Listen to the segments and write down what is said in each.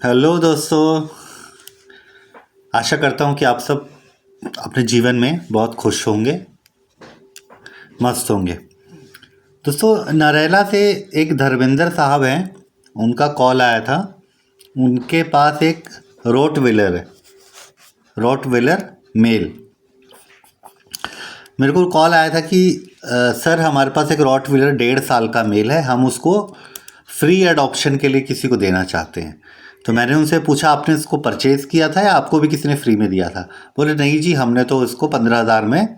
Hello दोस्तों। आशा करता हूँ कि आप सब अपने जीवन में बहुत खुश होंगे, मस्त होंगे। दोस्तों, नरेला से एक धर्मेंद्र साहब हैं, उनका कॉल आया था। उनके पास एक रोटविलर है, रोटविलर मेल। मेरे को कॉल आया था कि सर हमारे पास एक रोटविलर 1.5 साल का मेल है, हम उसको फ्री एडॉप्शन के लिए किसी को देना चाहते हैं। तो मैंने उनसे पूछा, आपने इसको परचेज़ किया था या आपको भी किसी ने फ्री में दिया था? बोले नहीं जी, हमने तो इसको 15,000 में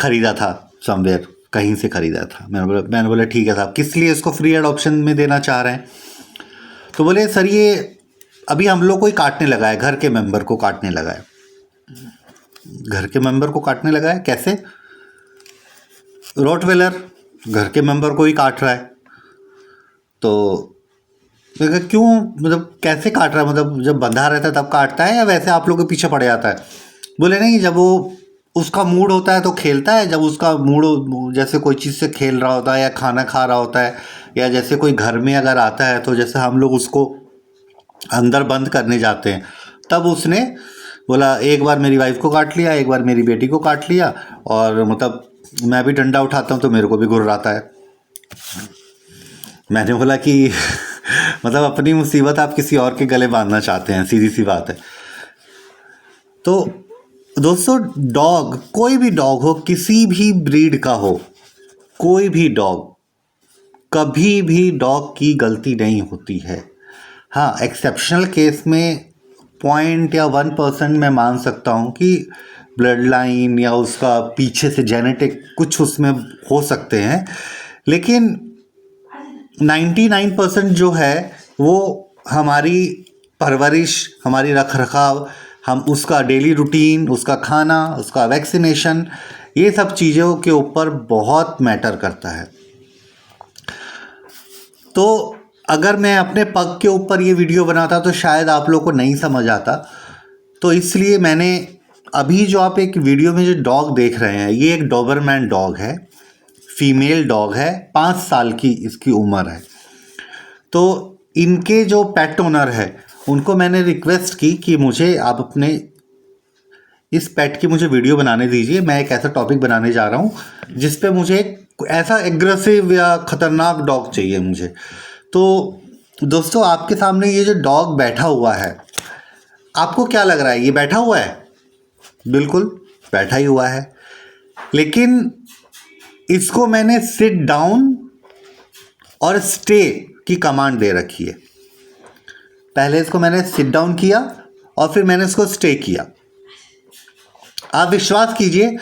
ख़रीदा था, समवेयर कहीं से ख़रीदा था। मैंने बोला ठीक है साहब, किस लिए इसको फ्री एडॉप्शन में देना चाह रहे हैं? तो बोले सर ये अभी हम लोग को ही काटने लगा है, घर के मेंबर को काटने लगा है। घर के मेंबर को काटने लगा है कैसे? रोटवेलर घर के मेंबर को ही काट रहा है। तो मैंने कहा क्यों, मतलब कैसे काट रहा है? मतलब जब बंधा रहता है तब काटता है या वैसे आप लोग के पीछे पड़ जाता है? बोले नहीं, जब वो उसका मूड होता है तो खेलता है, जब उसका मूड जैसे कोई चीज़ से खेल रहा होता है या खाना खा रहा होता है या जैसे कोई घर में अगर आता है तो जैसे हम लोग उसको अंदर बंद करने जाते हैं, तब उसने बोला एक बार मेरी वाइफ को काट लिया, एक बार मेरी बेटी को काट लिया, और मतलब मैं भी डंडा उठाता हूँ तो मेरे को भी गुर्राता है। मैंने बोला कि मतलब अपनी मुसीबत आप किसी और के गले बांधना चाहते हैं, सीधी सी बात है। तो दोस्तों, डॉग, कोई भी डॉग हो, किसी भी ब्रीड का हो, कोई भी डॉग, कभी भी डॉग की गलती नहीं होती है। हाँ, एक्सेप्शनल केस में 0.1 या 1% मैं मान सकता हूँ कि ब्लड लाइन या उसका पीछे से जेनेटिक कुछ उसमें हो सकते हैं, लेकिन 99% जो है वो हमारी परवरिश, हमारी रख रखाव, हम उसका डेली रूटीन, उसका खाना, उसका वैक्सीनेशन, ये सब चीज़ों के ऊपर बहुत मैटर करता है। तो अगर मैं अपने पग के ऊपर ये वीडियो बनाता तो शायद आप लोग को नहीं समझ आता। तो इसलिए मैंने अभी जो आप एक वीडियो में जो डॉग देख रहे हैं, ये एक डॉबरमैन डॉग है, फीमेल डॉग है, 5 साल की इसकी उम्र है। तो इनके जो पेट ओनर है उनको मैंने रिक्वेस्ट की कि मुझे आप अपने इस पेट की मुझे वीडियो बनाने दीजिए। मैं एक ऐसा टॉपिक बनाने जा रहा हूँ जिस पे मुझे ऐसा एग्रेसिव या ख़तरनाक डॉग चाहिए मुझे। तो दोस्तों, आपके सामने ये जो डॉग बैठा हुआ है, आपको क्या लग रहा है? ये बैठा हुआ है, बिल्कुल बैठा ही हुआ है, लेकिन इसको मैंने सिट डाउन और स्टे की कमांड दे रखी है। पहले इसको मैंने सिट डाउन किया और फिर मैंने इसको स्टे किया। आप विश्वास कीजिए,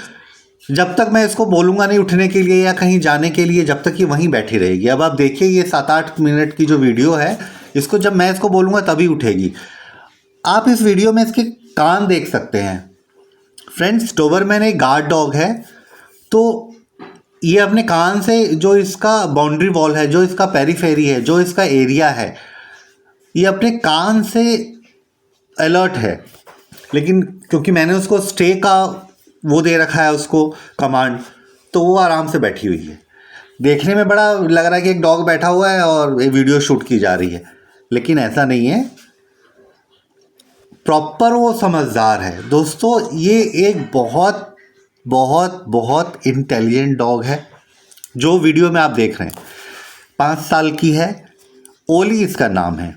जब तक मैं इसको बोलूँगा नहीं उठने के लिए या कहीं जाने के लिए, जब तक ये वहीं बैठी रहेगी। अब आप देखिए, ये 7-8 मिनट की जो वीडियो है, इसको जब मैं इसको बोलूँगा तभी उठेगी। आप इस वीडियो में इसके कान देख सकते हैं। फ्रेंड्स, डोबरमैन एक गार्ड डॉग है, तो ये अपने कान से, जो इसका बाउंड्री वॉल है, जो इसका पेरीफेरी है, जो इसका एरिया है, ये अपने कान से अलर्ट है। लेकिन क्योंकि मैंने उसको स्टे का वो दे रखा है, उसको कमांड, तो वो आराम से बैठी हुई है। देखने में बड़ा लग रहा है कि एक डॉग बैठा हुआ है और एक वीडियो शूट की जा रही है, लेकिन ऐसा नहीं है। प्रॉपर वो समझदार है। दोस्तों, ये एक बहुत बहुत बहुत इंटेलिजेंट डॉग है जो वीडियो में आप देख रहे हैं। 5 साल की है, ओली इसका नाम है।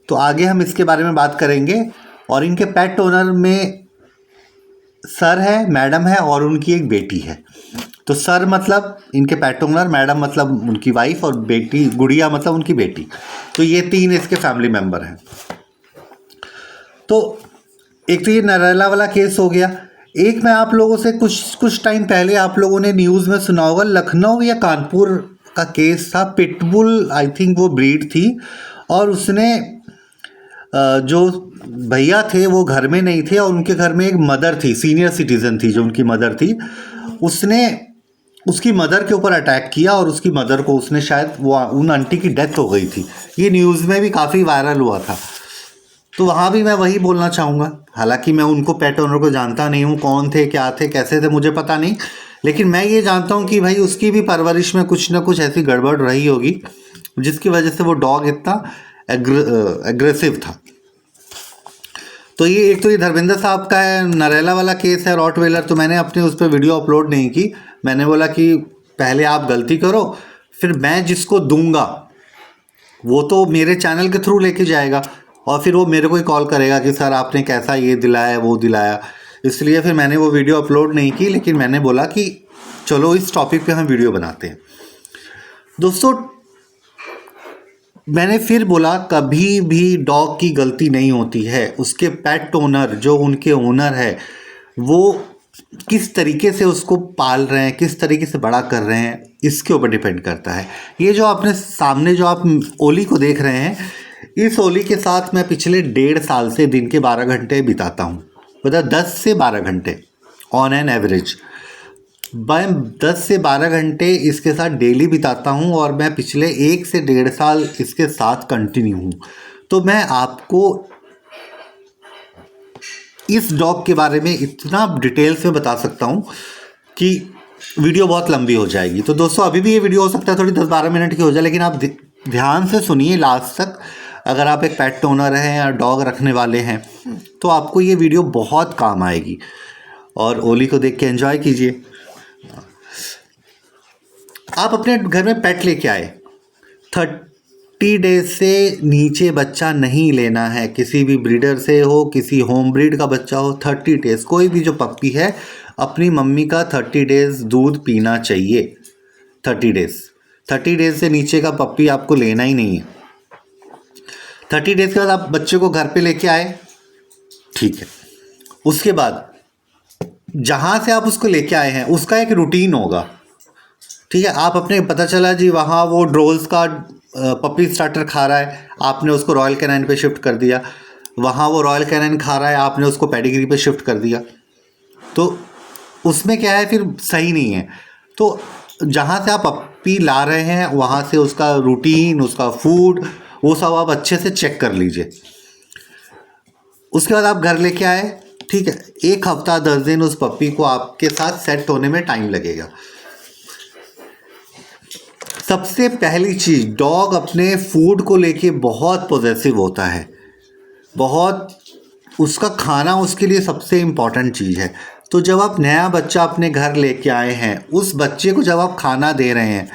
तो आगे हम इसके बारे में बात करेंगे। और इनके पेट ओनर में सर है, मैडम है और उनकी एक बेटी है। तो सर मतलब इनके पेट ओनर, मैडम मतलब उनकी वाइफ, और बेटी गुड़िया मतलब उनकी बेटी। तो ये 3 इसके फैमिली मेम्बर हैं। तो एक तो ये नरेला वाला केस हो गया। एक मैं आप लोगों से कुछ टाइम पहले आप लोगों ने न्यूज़ में सुना होगा, लखनऊ या कानपुर का केस था। पिटबुल, आई थिंक वो ब्रीड थी, और उसने जो भैया थे वो घर में नहीं थे और उनके घर में एक मदर थी, सीनियर सिटीज़न थी जो उनकी मदर थी। उसने उसकी मदर के ऊपर अटैक किया और उसकी मदर को उसने, शायद वो उन आंटी की डेथ हो गई थी। ये न्यूज़ में भी काफ़ी वायरल हुआ था। तो वहाँ भी मैं वही बोलना चाहूँगा। हालांकि मैं उनको पेट ओनर को जानता नहीं हूँ, कौन थे, क्या थे, कैसे थे, मुझे पता नहीं, लेकिन मैं ये जानता हूँ कि भाई उसकी भी परवरिश में कुछ ना कुछ ऐसी गड़बड़ रही होगी जिसकी वजह से वो डॉग इतना एग्रेसिव था। तो ये एक तो ये धर्मेंद्र साहब का है, नरेला वाला केस है रॉटवेलर, तो मैंने अपने उस पर वीडियो अपलोड नहीं की। मैंने बोला कि पहले आप गलती करो, फिर मैं जिसको दूंगा वो तो मेरे चैनल के थ्रू लेके जाएगा और फिर वो मेरे को ही कॉल करेगा कि सर आपने कैसा ये दिलाया वो दिलाया। इसलिए फिर मैंने वो वीडियो अपलोड नहीं की, लेकिन मैंने बोला कि चलो इस टॉपिक पे हम वीडियो बनाते हैं। दोस्तों, मैंने फिर बोला कभी भी डॉग की गलती नहीं होती है, उसके पेट ओनर जो उनके ओनर है वो किस तरीके से उसको पाल रहे हैं, किस तरीके से बड़ा कर रहे हैं, इसके ऊपर डिपेंड करता है। ये जो आपने सामने जो आप ओली को देख रहे हैं, इस ओली के साथ मैं पिछले 1.5 साल से दिन के 12 घंटे बिताता हूँ, मतलब 10 से 12 घंटे ऑन एन एवरेज। मैं 10 से 12 घंटे इसके साथ डेली बिताता हूँ और मैं पिछले 1 से 1.5 साल इसके साथ कंटिन्यू हूँ। तो मैं आपको इस डॉग के बारे में इतना डिटेल्स में बता सकता हूँ कि वीडियो बहुत लंबी हो जाएगी। तो दोस्तों, अभी भी ये वीडियो हो सकता है थोड़ी 10-12 मिनट की हो जाए, लेकिन आप ध्यान से सुनिए लास्ट तक। अगर आप एक पेट ओनर हैं या डॉग रखने वाले हैं तो आपको ये वीडियो बहुत काम आएगी। और ओली को देख के एंजॉय कीजिए। आप अपने घर में पेट लेके आए, 30 डेज से नीचे बच्चा नहीं लेना है, किसी भी ब्रीडर से हो, किसी होम ब्रीड का बच्चा हो। 30 डेज कोई भी जो पप्पी है अपनी मम्मी का 30 डेज दूध पीना चाहिए। 30 डेज से नीचे का पप्पी आपको लेना ही नहीं है। 30 डेज के बाद आप बच्चे को घर पे लेके आए, ठीक है। उसके बाद जहाँ से आप उसको लेके आए हैं उसका एक रूटीन होगा, ठीक है। आप अपने पता चला जी वहाँ वो ड्रोल्स का पपी स्टार्टर खा रहा है, आपने उसको रॉयल कैनाइन पे शिफ्ट कर दिया। वहाँ वो रॉयल कैनाइन खा रहा है, आपने उसको पेडिग्री पे शिफ्ट कर दिया। तो उसमें क्या है, फिर सही नहीं है। तो जहाँ से आप पपी ला रहे हैं वहाँ से उसका रूटीन, उसका फूड, वो सब आप अच्छे से चेक कर लीजिए। उसके बाद आप घर लेके आए, ठीक है। 1 हफ्ता 10 दिन उस पपी को आपके साथ सेट होने में टाइम लगेगा। सबसे पहली चीज़, डॉग अपने फूड को लेके बहुत पॉजेसिव होता है, बहुत। उसका खाना उसके लिए सबसे इम्पॉर्टेंट चीज़ है। तो जब आप नया बच्चा अपने घर लेके आए हैं, उस बच्चे को जब आप खाना दे रहे हैं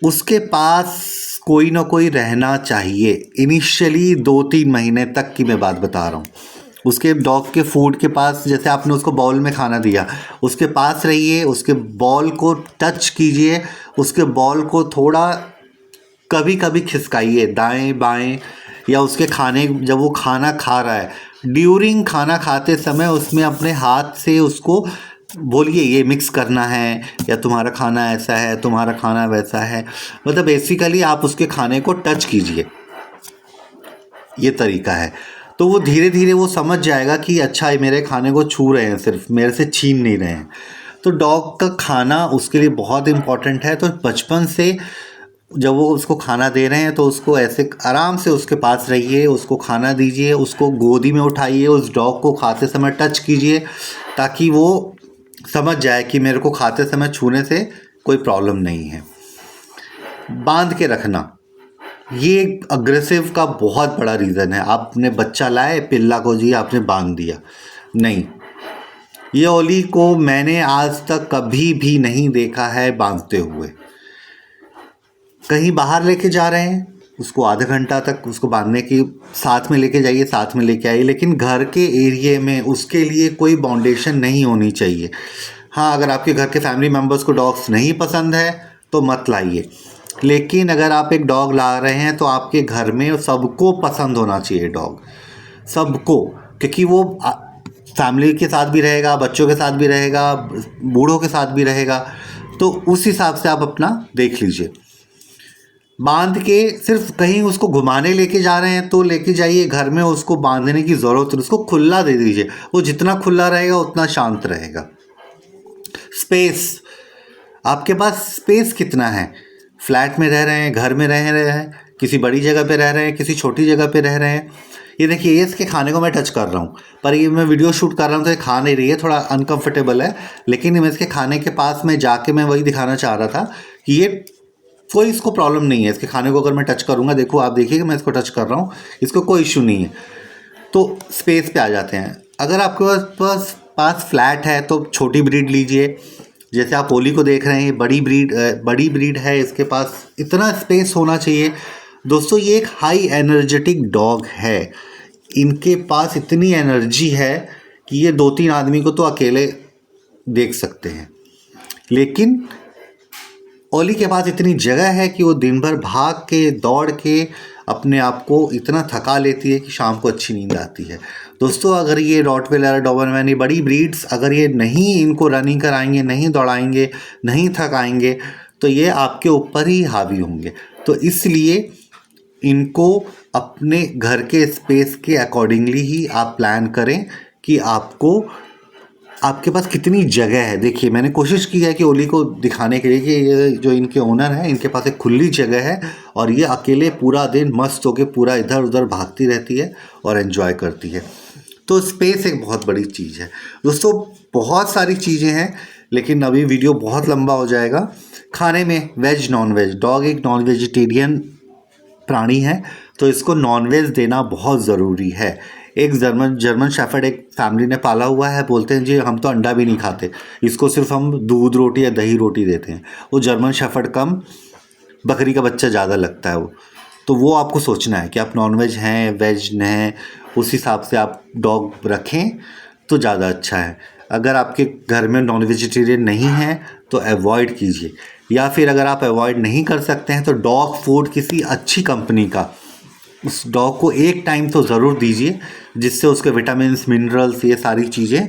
उसके पास कोई ना कोई रहना चाहिए। इनिशियली 2-3 महीने तक की मैं बात बता रहा हूँ। उसके डॉग के फूड के पास, जैसे आपने उसको बाउल में खाना दिया, उसके पास रहिए, उसके बॉल को टच कीजिए, उसके बॉल को थोड़ा कभी कभी खिसकाइए दाएं बाएं, या उसके खाने, जब वो खाना खा रहा है, ड्यूरिंग खाना खाते समय उसमें अपने हाथ से उसको बोलिए ये मिक्स करना है, या तुम्हारा खाना ऐसा है, तुम्हारा खाना वैसा है। मतलब बेसिकली आप उसके खाने को टच कीजिए, ये तरीका है। तो वो धीरे धीरे वो समझ जाएगा कि अच्छा ये मेरे खाने को छू रहे हैं, सिर्फ मेरे से छीन नहीं रहे हैं। तो डॉग का खाना उसके लिए बहुत इम्पॉर्टेंट है। तो बचपन से जब वो उसको खाना दे रहे हैं तो उसको ऐसे आराम से उसके पास रहिए, उसको खाना दीजिए, उसको गोदी में उठाइए, उस डॉग को खाते समय टच कीजिए, ताकि वो समझ जाए कि मेरे को खाते समय छूने से कोई प्रॉब्लम नहीं है। बांध के रखना, ये अग्रेसिव का बहुत बड़ा रीज़न है। आपने बच्चा लाए, पिल्ला को जी आपने बांध दिया, नहीं। ये ओली को मैंने आज तक कभी भी नहीं देखा है बांधते हुए। कहीं बाहर लेके जा रहे हैं, उसको आधा घंटा तक उसको बांधने की, साथ में लेके जाइए, साथ में लेके आइए, लेकिन घर के एरिए में उसके लिए कोई बाउंडेशन नहीं होनी चाहिए। हाँ, अगर आपके घर के फैमिली मेम्बर्स को डॉग्स नहीं पसंद है तो मत लाइए, लेकिन अगर आप एक डॉग ला रहे हैं तो आपके घर में सबको पसंद होना चाहिए डॉग, सबको, क्योंकि वो फैमिली के साथ भी रहेगा, बच्चों के साथ भी रहेगा, बूढ़ों के साथ भी रहेगा। तो उस हिसाब से आप अपना देख लीजिए। बांध के सिर्फ कहीं उसको घुमाने लेके जा रहे हैं तो लेके जाइए, घर में उसको बांधने की ज़रूरत नहीं, उसको खुला दे दीजिए। वो जितना खुला रहेगा उतना शांत रहेगा। स्पेस, आपके पास स्पेस कितना है? फ्लैट में रह रहे हैं, घर में रह रहे हैं, किसी बड़ी जगह पे रह रहे हैं, किसी छोटी जगह पे रह रहे हैं। ये देखिए, ये इसके खाने को मैं टच कर रहा हूँ, पर ये मैं वीडियो शूट कर रहा हूँ तो ये खा नहीं रही है, थोड़ा अनकंफर्टेबल है। लेकिन मैं इसके खाने के पास में जाके मैं वही दिखाना चाह रहा था कि ये कोई इसको प्रॉब्लम नहीं है। इसके खाने को अगर मैं टच करूँगा, देखो आप देखिएगा मैं इसको टच कर रहा हूँ, इसको कोई इशू नहीं है। तो स्पेस पे आ जाते हैं। अगर आपके पास फ्लैट है तो छोटी ब्रीड लीजिए। जैसे आप ओली को देख रहे हैं, ये बड़ी ब्रीड है, इसके पास इतना स्पेस होना चाहिए। दोस्तों ये एक हाई एनर्जेटिक डॉग है, इनके पास इतनी एनर्जी है कि ये 2-3 आदमी को तो अकेले देख सकते हैं। लेकिन ओली के पास इतनी जगह है कि वो दिन भर भाग के दौड़ के अपने आप को इतना थका लेती है कि शाम को अच्छी नींद आती है। दोस्तों अगर ये रॉटवेलर, डॉबरमैन, ये बड़ी ब्रीड्स अगर ये नहीं इनको रनिंग कराएंगे, नहीं दौड़ाएंगे, नहीं थकाएंगे, तो ये आपके ऊपर ही हावी होंगे। तो इसलिए इनको अपने घर के स्पेस के अकॉर्डिंगली ही आप प्लान करें कि आपके पास कितनी जगह है। देखिए मैंने कोशिश की है कि ओली को दिखाने के लिए कि ये जो इनके ओनर हैं, इनके पास एक खुली जगह है और ये अकेले पूरा दिन मस्त होकर पूरा इधर उधर भागती रहती है और एंजॉय करती है। तो स्पेस एक बहुत बड़ी चीज़ है। दोस्तों बहुत सारी चीज़ें हैं, लेकिन अभी वीडियो बहुत लंबा हो जाएगा। खाने में वेज नॉन वेज, डॉग एक नॉन वेजिटेरियन प्राणी है, तो इसको नॉनवेज देना बहुत ज़रूरी है। एक जर्मन शेफर्ड एक फैमिली ने पाला हुआ है, बोलते हैं जी हम तो अंडा भी नहीं खाते, इसको सिर्फ हम दूध रोटी या दही रोटी देते हैं। वो जर्मन शेफर्ड कम, बकरी का बच्चा ज़्यादा लगता है वो। तो वो आपको सोचना है कि आप नॉनवेज हैं, वेज हैं, उस हिसाब से आप डॉग रखें तो ज़्यादा अच्छा है। अगर आपके घर में नॉन वेजिटेरियन नहीं है तो अवॉइड कीजिए, या फिर अगर आप अवॉइड नहीं कर सकते हैं तो डॉग फूड किसी अच्छी कंपनी का उस डॉग को एक टाइम तो ज़रूर दीजिए, जिससे उसके विटामिन्स, मिनरल्स, ये सारी चीज़ें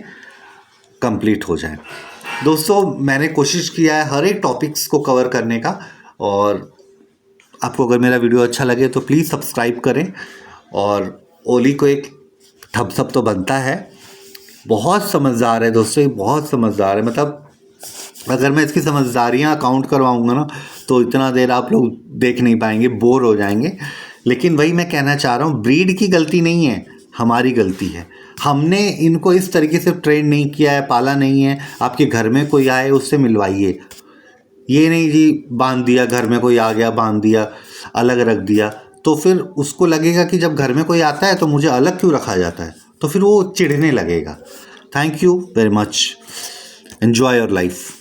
कंप्लीट हो जाएं। दोस्तों मैंने कोशिश किया है हर एक टॉपिक्स को कवर करने का, और आपको अगर मेरा वीडियो अच्छा लगे तो प्लीज़ सब्सक्राइब करें। और ओली को एक थम्स अप तो बनता है। बहुत समझदार है दोस्तों, ये बहुत समझदार है। मतलब अगर मैं इसकी समझदारियाँ काउंट करवाऊँगा ना तो इतना देर आप लोग देख नहीं पाएंगे, बोर हो जाएंगे। लेकिन वही मैं कहना चाह रहा हूँ, ब्रीड की गलती नहीं है, हमारी गलती है। हमने इनको इस तरीके से ट्रेन नहीं किया है, पाला नहीं है। आपके घर में कोई आए उससे मिलवाइए, ये नहीं जी बांध दिया, घर में कोई आ गया बांध दिया, अलग रख दिया, तो फिर उसको लगेगा कि जब घर में कोई आता है तो मुझे अलग क्यों रखा जाता है, तो फिर वो चिढ़ने लगेगा। Thank you very much, enjoy your life.